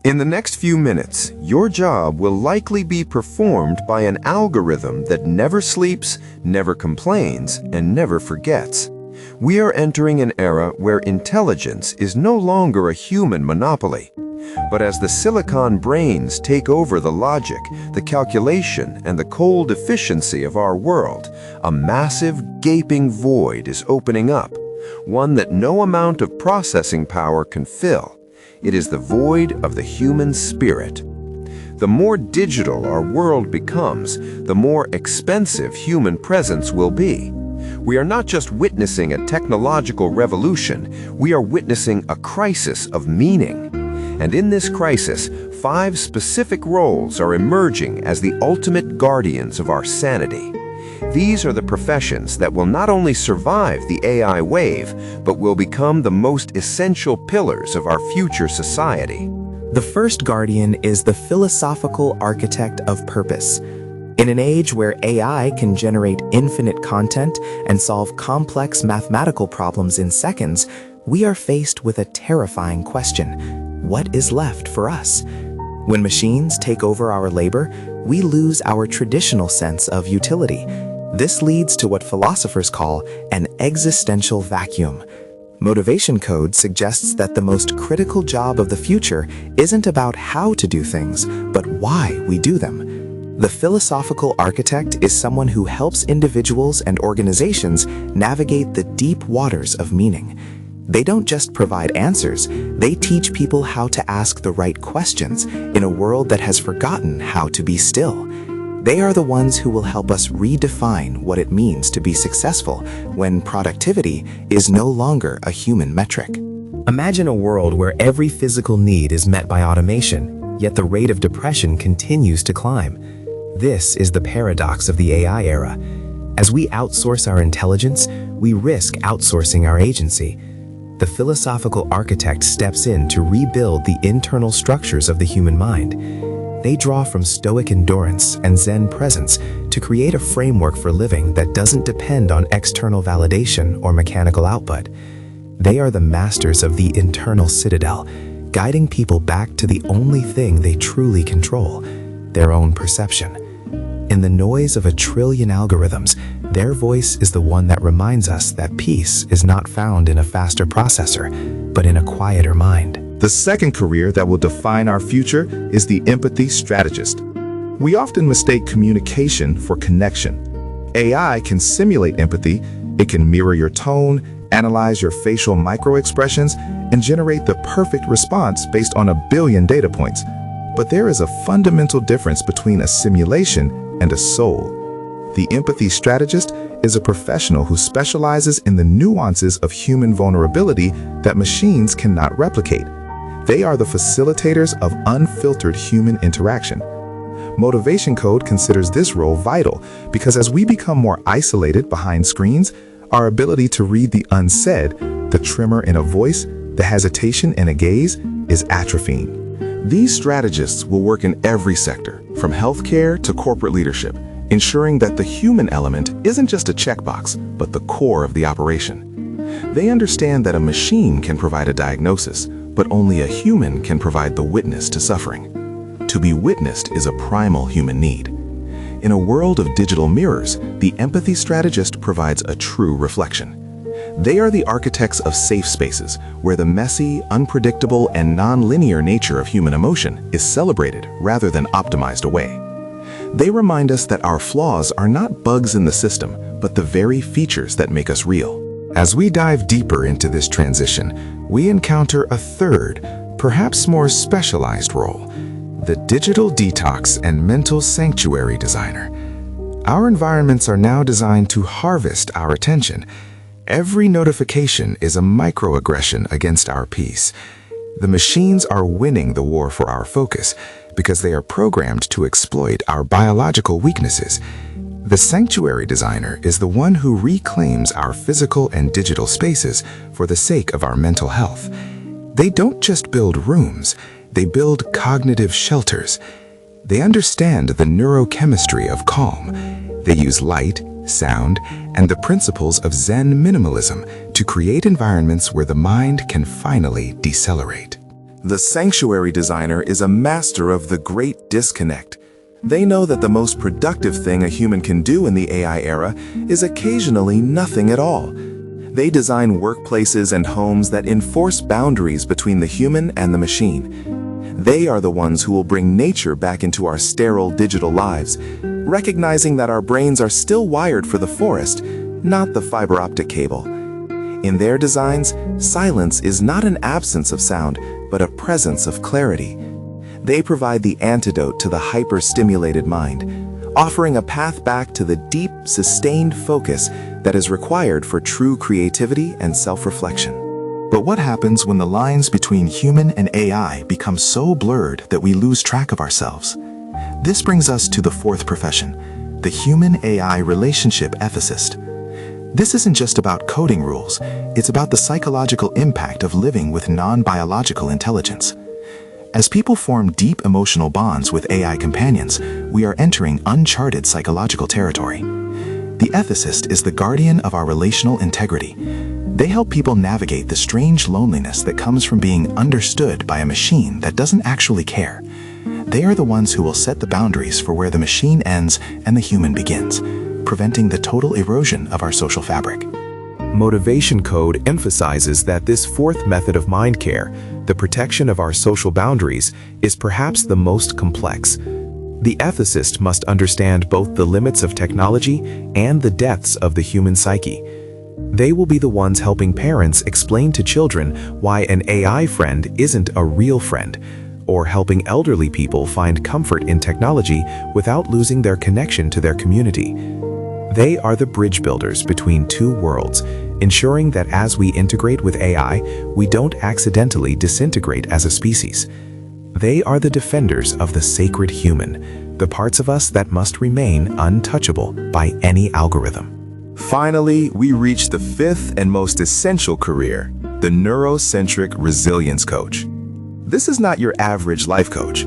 In the next few minutes, your job will likely be performed by an algorithm that never sleeps, never complains, and never forgets. We are entering an era where intelligence is no longer a human monopoly. But as the silicon brains take over the logic, the calculation, and the cold efficiency of our world, a massive, gaping void is opening up, one that no amount of processing power can fill. It is the void of the human spirit. The more digital our world becomes, the more expensive human presence will be. We are not just witnessing a technological revolution, we are witnessing a crisis of meaning. And in this crisis, 5 specific roles are emerging as the ultimate guardians of our sanity. These are the professions that will not only survive the AI wave, but will become the most essential pillars of our future society. The first guardian is the philosophical architect of purpose. In an age where AI can generate infinite content and solve complex mathematical problems in seconds, we are faced with a terrifying question: what is left for us? When machines take over our labor, we lose our traditional sense of utility. This leads to what philosophers call an existential vacuum. MotivationCode suggests that the most critical job of the future isn't about how to do things, but why we do them. The philosophical architect is someone who helps individuals and organizations navigate the deep waters of meaning. They don't just provide answers, they teach people how to ask the right questions in a world that has forgotten how to be still. They are the ones who will help us redefine what it means to be successful when productivity is no longer a human metric. Imagine a world where every physical need is met by automation, yet the rate of depression continues to climb. This is the paradox of the AI era. As we outsource our intelligence, we risk outsourcing our agency. The philosophical architect steps in to rebuild the internal structures of the human mind. They draw from Stoic endurance and Zen presence to create a framework for living that doesn't depend on external validation or mechanical output. They are the masters of the internal citadel, guiding people back to the only thing they truly control: their own perception. In the noise of a trillion algorithms, their voice is the one that reminds us that peace is not found in a faster processor, but in a quieter mind. The second career that will define our future is the empathy strategist. We often mistake communication for connection. AI can simulate empathy. It can mirror your tone, analyze your facial microexpressions, and generate the perfect response based on 1 billion data points. But there is a fundamental difference between a simulation and a soul. The empathy strategist is a professional who specializes in the nuances of human vulnerability that machines cannot replicate. They are the facilitators of unfiltered human interaction. MotivationCode considers this role vital because as we become more isolated behind screens, our ability to read the unsaid, the tremor in a voice, the hesitation in a gaze, is atrophying. These strategists will work in every sector, from healthcare to corporate leadership, ensuring that the human element isn't just a checkbox, but the core of the operation. They understand that a machine can provide a diagnosis, but only a human can provide the witness to suffering. To be witnessed is a primal human need. In a world of digital mirrors, the empathy strategist provides a true reflection. They are the architects of safe spaces, where the messy, unpredictable, and non-linear nature of human emotion is celebrated rather than optimized away. They remind us that our flaws are not bugs in the system, but the very features that make us real. As we dive deeper into this transition, we encounter a third, perhaps more specialized role: the digital detox and mental sanctuary designer. Our environments are now designed to harvest our attention. Every notification is a microaggression against our peace. The machines are winning the war for our focus because they are programmed to exploit our biological weaknesses. The sanctuary designer is the one who reclaims our physical and digital spaces for the sake of our mental health. They don't just build rooms, they build cognitive shelters. They understand the neurochemistry of calm. They use light, sound, and the principles of Zen minimalism to create environments where the mind can finally decelerate. The sanctuary designer is a master of the great disconnect. They know that the most productive thing a human can do in the AI era is occasionally nothing at all. They design workplaces and homes that enforce boundaries between the human and the machine. They are the ones who will bring nature back into our sterile digital lives, recognizing that our brains are still wired for the forest, not the fiber optic cable. In their designs, silence is not an absence of sound, but a presence of clarity. They provide the antidote to the hyper-stimulated mind, offering a path back to the deep, sustained focus that is required for true creativity and self-reflection. But what happens when the lines between human and AI become so blurred that we lose track of ourselves? This brings us to the fourth profession, the human-AI relationship ethicist. This isn't just about coding rules, it's about the psychological impact of living with non-biological intelligence. As people form deep emotional bonds with AI companions, we are entering uncharted psychological territory. The ethicist is the guardian of our relational integrity. They help people navigate the strange loneliness that comes from being understood by a machine that doesn't actually care. They are the ones who will set the boundaries for where the machine ends and the human begins, preventing the total erosion of our social fabric. MotivationCode emphasizes that this fourth method of mind care, the protection of our social boundaries, is perhaps the most complex. The ethicist must understand both the limits of technology and the depths of the human psyche. They will be the ones helping parents explain to children why an AI friend isn't a real friend, or helping elderly people find comfort in technology without losing their connection to their community. They are the bridge builders between two worlds, ensuring that as we integrate with AI, we don't accidentally disintegrate as a species. They are the defenders of the sacred human, the parts of us that must remain untouchable by any algorithm. Finally, we reach the fifth and most essential career, the neurocentric resilience coach. This is not your average life coach.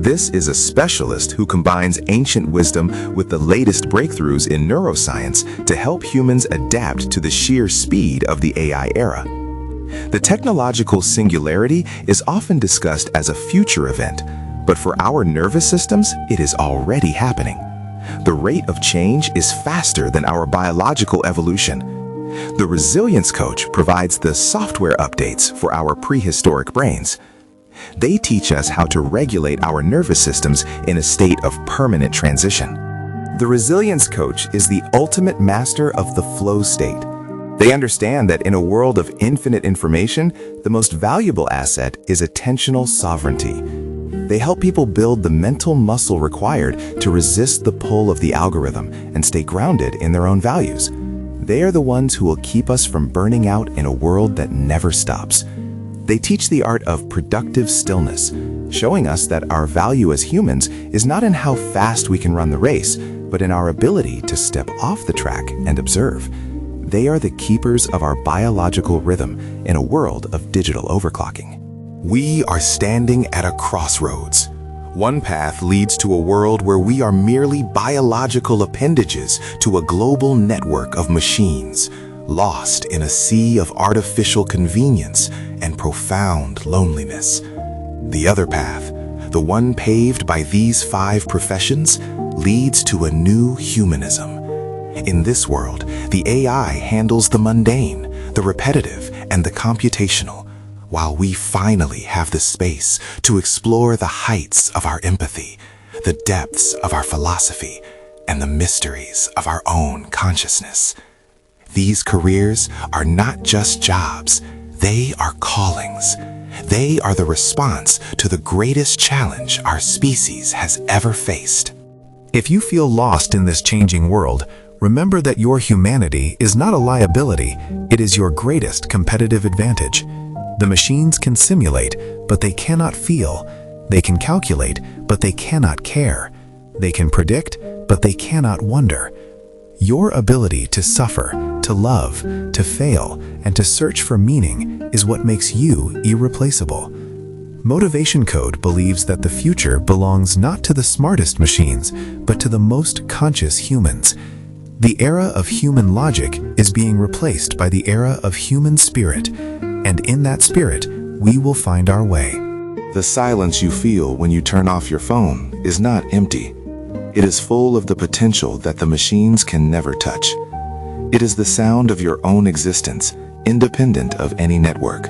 This is a specialist who combines ancient wisdom with the latest breakthroughs in neuroscience to help humans adapt to the sheer speed of the AI era. The technological singularity is often discussed as a future event, but for our nervous systems, it is already happening. The rate of change is faster than our biological evolution. The resilience coach provides the software updates for our prehistoric brains. They teach us how to regulate our nervous systems in a state of permanent transition. The resilience coach is the ultimate master of the flow state. They understand that in a world of infinite information, the most valuable asset is attentional sovereignty. They help people build the mental muscle required to resist the pull of the algorithm and stay grounded in their own values. They are the ones who will keep us from burning out in a world that never stops. They teach the art of productive stillness, showing us that our value as humans is not in how fast we can run the race, but in our ability to step off the track and observe. They are the keepers of our biological rhythm in a world of digital overclocking. We are standing at a crossroads. One path leads to a world where we are merely biological appendages to a global network of machines, lost in a sea of artificial convenience and profound loneliness. The other path, the one paved by these 5 professions, leads to a new humanism. In this world, the AI handles the mundane, the repetitive, and the computational, while we finally have the space to explore the heights of our empathy, the depths of our philosophy, and the mysteries of our own consciousness. These careers are not just jobs, they are callings. They are the response to the greatest challenge our species has ever faced. If you feel lost in this changing world, remember that your humanity is not a liability, it is your greatest competitive advantage. The machines can simulate, but they cannot feel. They can calculate, but they cannot care. They can predict, but they cannot wonder. Your ability to suffer, to love, to fail, and to search for meaning is what makes you irreplaceable. MotivationCode believes that the future belongs not to the smartest machines, but to the most conscious humans. The era of human logic is being replaced by the era of human spirit, and in that spirit, we will find our way. The silence you feel when you turn off your phone is not empty. It is full of the potential that the machines can never touch. It is the sound of your own existence, independent of any network.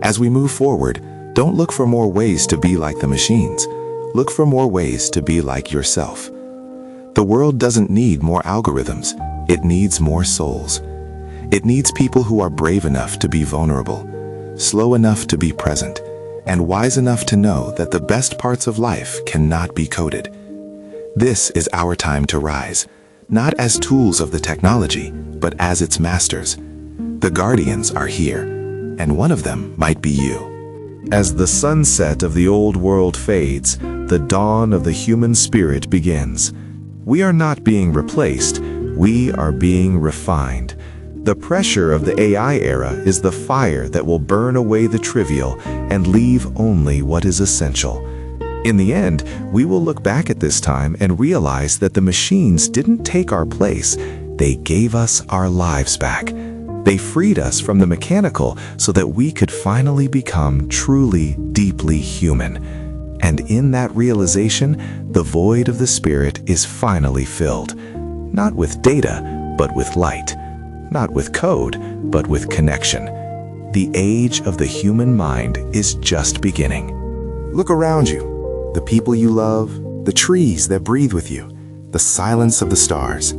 As we move forward, don't look for more ways to be like the machines. Look for more ways to be like yourself. The world doesn't need more algorithms. It needs more souls. It needs people who are brave enough to be vulnerable, slow enough to be present, and wise enough to know that the best parts of life cannot be coded. This is our time to rise, not as tools of the technology, but as its masters. The guardians are here, and one of them might be you. As the sunset of the old world fades, the dawn of the human spirit begins. We are not being replaced, we are being refined. The pressure of the AI era is the fire that will burn away the trivial and leave only what is essential. In the end, we will look back at this time and realize that the machines didn't take our place, they gave us our lives back. They freed us from the mechanical so that we could finally become truly, deeply human. And in that realization, the void of the spirit is finally filled. Not with data, but with light. Not with code, but with connection. The age of the human mind is just beginning. Look around you. The people you love, the trees that breathe with you, the silence of the stars.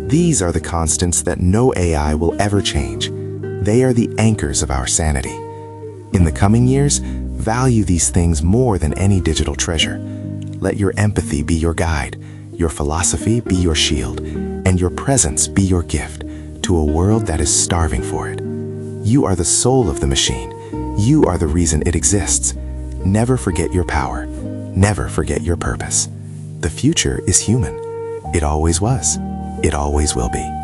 These are the constants that no AI will ever change. They are the anchors of our sanity. In the coming years, value these things more than any digital treasure. Let your empathy be your guide, your philosophy be your shield, and your presence be your gift to a world that is starving for it. You are the soul of the machine. You are the reason it exists. Never forget your power. Never forget your purpose. The future is human. It always was. It always will be.